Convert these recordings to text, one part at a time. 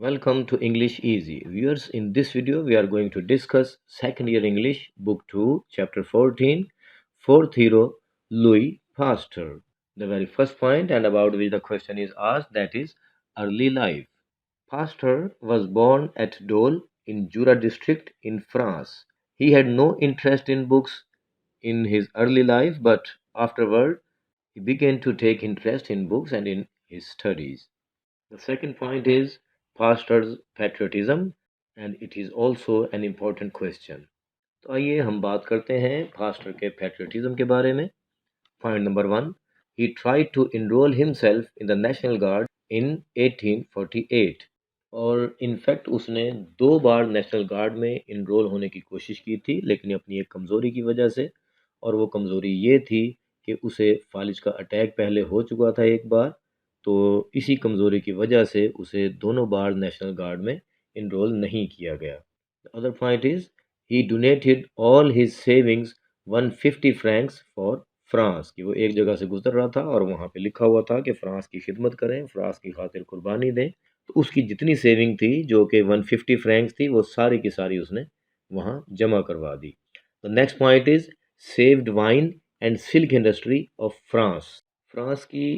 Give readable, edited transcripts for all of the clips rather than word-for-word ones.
Welcome to English Easy. Viewers, in this video we are going to discuss second year English book 2 chapter 14 fourth hero Louis Pasteur. The very first point and about which the question is asked, that is early life. Pasteur was born at Dole in Jura district in France. He had no interest in books in his early life, but afterward he began to take interest in books and in his studies. The second point is Pasteur's patriotism, and it is also an important question. تو آئیے ہم بات کرتے ہیں pastor کے patriotism کے بارے میں. Point number 1. He tried to enroll himself in the National Guard in 1848. اور انفیکٹ اس نے 2 بار نیشنل گارڈ میں انرول ہونے کی کوشش کی تھی، لیکن اپنی ایک کمزوری کی وجہ سے، اور وہ کمزوری یہ تھی کہ اسے فالج کا اٹیک پہلے ہو چکا تھا ایک بار، تو اسی کمزوری کی وجہ سے اسے دونوں بار نیشنل گارڈ میں انرول نہیں کیا گیا. Other point is he donated all his savings 150 francs for France, کہ وہ ایک جگہ سے گزر رہا تھا اور وہاں پہ لکھا ہوا تھا کہ فرانس کی خدمت کریں، فرانس کی خاطر قربانی دیں. تو اس کی جتنی سیونگ تھی جو کہ 150 فرینکس تھی، وہ ساری کی ساری اس نے وہاں جمع کروا دی. Next point is saved wine and silk industry of France. France کی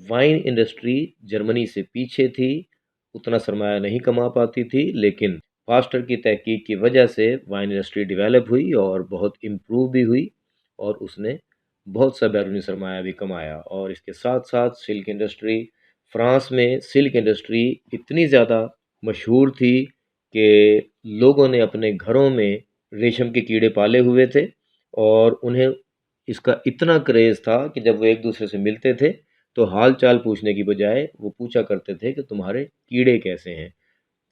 وائن انڈسٹری جرمنی سے پیچھے تھی، اتنا سرمایہ نہیں کما پاتی تھی، لیکن پاسٹر کی تحقیق کی وجہ سے وائن انڈسٹری ڈیولپ ہوئی اور بہت امپروو بھی ہوئی، اور اس نے بہت سا بیرونی سرمایہ بھی کمایا. اور اس کے ساتھ ساتھ سلک انڈسٹری، فرانس میں سلک انڈسٹری اتنی زیادہ مشہور تھی کہ لوگوں نے اپنے گھروں میں ریشم کے کیڑے پالے ہوئے تھے، اور انہیں اس کا اتنا کریز تھا کہ جب وہ ایک دوسرے سے ملتے تھے تو حال چال پوچھنے کی بجائے وہ پوچھا کرتے تھے کہ تمہارے کیڑے کیسے ہیں.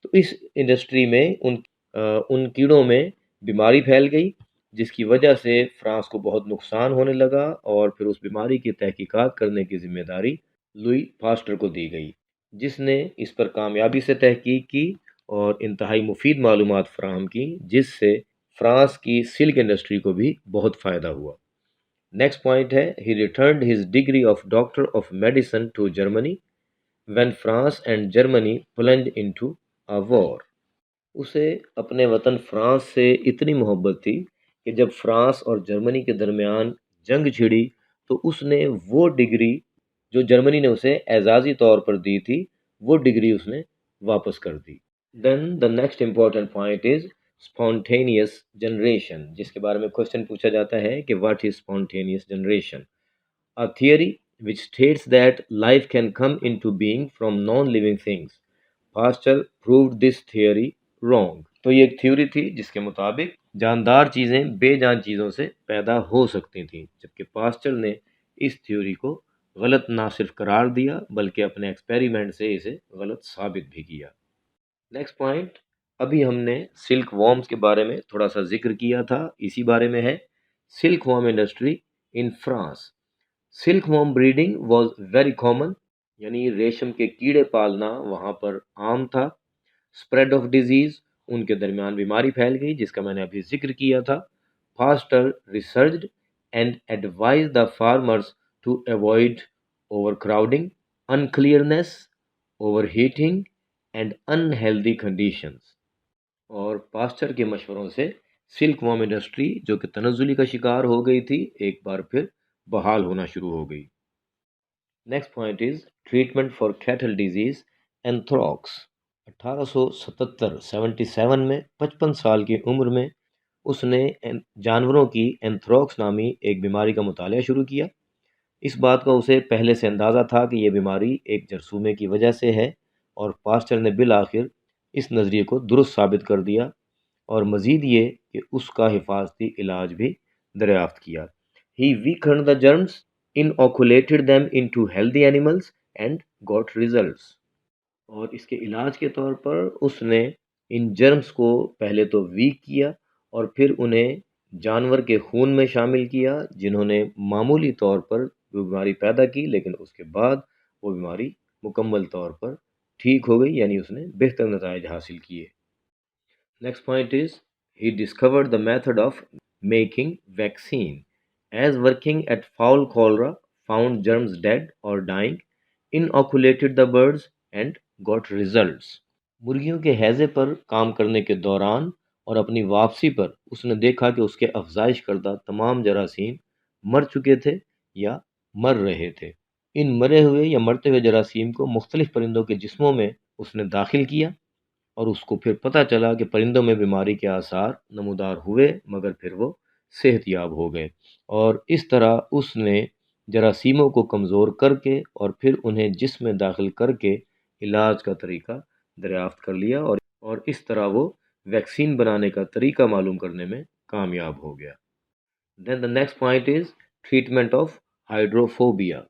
تو اس انڈسٹری میں ان کیڑوں میں بیماری پھیل گئی، جس کی وجہ سے فرانس کو بہت نقصان ہونے لگا، اور پھر اس بیماری کی تحقیقات کرنے کی ذمہ داری لوئی پاسٹر کو دی گئی، جس نے اس پر کامیابی سے تحقیق کی اور انتہائی مفید معلومات فراہم کی، جس سے فرانس کی سلک انڈسٹری کو بھی بہت فائدہ ہوا. نیکسٹ پوائنٹ ہے he returned his degree of doctor of medicine to Germany when France and Germany plunged into a war. اسے اپنے وطن فرانس سے اتنی محبت تھی کہ جب فرانس اور جرمنی کے درمیان جنگ چھڑی تو اس نے وہ ڈگری جو جرمنی نے اسے اعزازی طور پر دی تھی، وہ ڈگری اس نے واپس کر دی. Then the next important point is spontaneous generation, جس کے بارے میں کوشچن پوچھا جاتا ہے کہ what is spontaneous generation. A theory which states that life can come into being from non-living things. Pasteur proved this theory wrong. تو یہ ایک تھیوری تھی جس کے مطابق جاندار چیزیں بے جان چیزوں سے پیدا ہو سکتی تھیں، جبکہ پاسچر نے اس تھیوری کو غلط نہ صرف قرار دیا بلکہ اپنے ایکسپیریمنٹ سے اسے غلط ثابت بھی کیا. نیکسٹ پوائنٹ، ابھی ہم نے سلک وارمز کے بارے میں تھوڑا سا ذکر کیا تھا، اسی بارے میں ہے silk warm industry in France. Silk warm breeding was very common, یعنی ریشم کے کیڑے پالنا وہاں پر عام تھا. اسپریڈ آف ڈیزیز، ان کے درمیان بیماری پھیل گئی جس کا میں نے ابھی ذکر کیا تھا. Pasteur researched and advise the farmers to avoid overcrowding, unclearness, overheating and unhealthy conditions. اور پاسچر کے مشوروں سے سلک وارم انڈسٹری جو کہ تنزلی کا شکار ہو گئی تھی، ایک بار پھر بحال ہونا شروع ہو گئی. Next point is treatment for cattle disease anthrax. 1877 میں 55 سال کی عمر میں اس نے جانوروں کی اینتھراکس نامی ایک بیماری کا مطالعہ شروع کیا. اس بات کا اسے پہلے سے اندازہ تھا کہ یہ بیماری ایک جرثومے کی وجہ سے ہے، اور پاسچر نے بالآخر اس نظریے کو درست ثابت کر دیا، اور مزید یہ کہ اس کا حفاظتی علاج بھی دریافت کیا. He weakened the germs, inoculated them into healthy animals and got results. اور اس کے علاج کے طور پر اس نے ان جرمز کو پہلے تو ویک کیا اور پھر انہیں جانور کے خون میں شامل کیا، جنہوں نے معمولی طور پر بیماری پیدا کی، لیکن اس کے بعد وہ بیماری مکمل طور پر ٹھیک ہو گئی، یعنی اس نے بہتر نتائج حاصل کیے. Next point is he discovered the method of making vaccine. As working at fowl cholera, found germs dead or dying, inoculated the birds and got results. مرغیوں کے ہیضے پر کام کرنے کے دوران اور اپنی واپسی پر اس نے دیکھا کہ اس کے افزائش کردہ تمام جراثیم مر چکے تھے یا مر رہے تھے۔ ان مرے ہوئے یا مرتے ہوئے جراثیم کو مختلف پرندوں کے جسموں میں اس نے داخل کیا اور اس کو پھر پتہ چلا کہ پرندوں میں بیماری کے آثار نمودار ہوئے مگر پھر وہ صحت یاب ہو گئے، اور اس طرح اس نے جراثیموں کو کمزور کر کے اور پھر انہیں جسم میں داخل کر کے علاج کا طریقہ دریافت کر لیا، اور اس طرح وہ ویکسین بنانے کا طریقہ معلوم کرنے میں کامیاب ہو گیا۔ Then the next point is treatment of hydrophobia,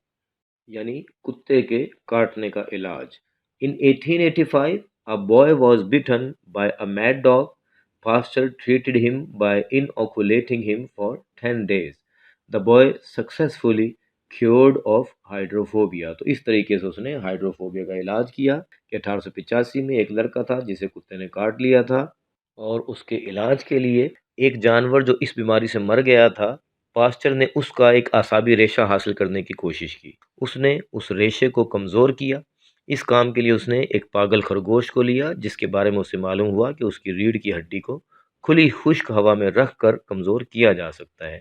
یعنی کتے کے کاٹنے کا علاج۔ In 1885, a boy was bitten by a mad dog. Pasteur treated him by inoculating him for 10 days. The boy successfully cured of hydrophobia. تو اس طریقے سے اس نے ہائیڈروفوبیا کا علاج کیا کہ 1885 میں ایک لڑکا تھا جسے کتے نے کاٹ لیا تھا، اور اس کے علاج کے لیے ایک جانور جو اس بیماری سے مر گیا تھا، پاسچر نے اس کا ایک اعصابی ریشہ حاصل کرنے کی کوشش کی۔ اس نے اس ریشے کو کمزور کیا۔ اس کام کے لیے اس نے ایک پاگل خرگوش کو لیا جس کے بارے میں اسے معلوم ہوا کہ اس کی ریڑھ کی ہڈی کو کھلی خشک ہوا میں رکھ کر کمزور کیا جا سکتا ہے،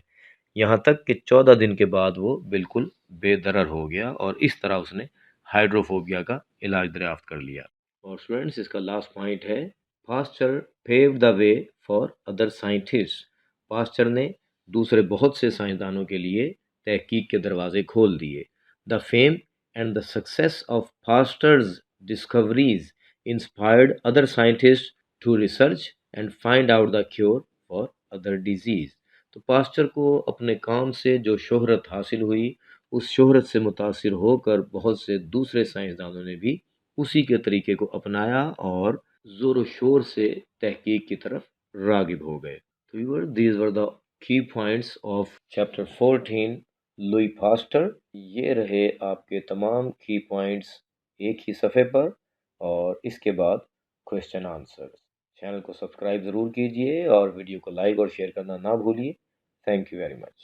یہاں تک کہ 14 دن کے بعد وہ بالکل بے ضرر ہو گیا، اور اس طرح اس نے ہائیڈروفوبیا کا علاج دریافت کر لیا۔ اور اسٹوڈنٹس، اس کا لاسٹ پوائنٹ ہے Pasteur paved the way for other scientist. Pasteur نے دوسرے بہت سے سائنسدانوں کے لیے تحقیق کے دروازے کھول دیے۔ دا fame and the success of Pasteur's discoveries inspired other scientists to research and find out the cure for other disease۔ تو پاسچر کو اپنے کام سے جو شہرت حاصل ہوئی، اس شہرت سے متاثر ہو کر بہت سے دوسرے سائنسدانوں نے بھی اسی کے طریقے کو اپنایا اور زور و شور سے تحقیق کی طرف راغب ہو گئے۔ These were the key points of chapter 14 Louis Pasteur. یہ رہے آپ کے تمام کی پوائنٹس ایک ہی صفحے پر، اور اس کے بعد کوشچن آنسر۔ چینل کو سبسکرائب ضرور کیجئے اور ویڈیو کو لائک اور شیئر کرنا نہ بھولیے۔ Thank you very much.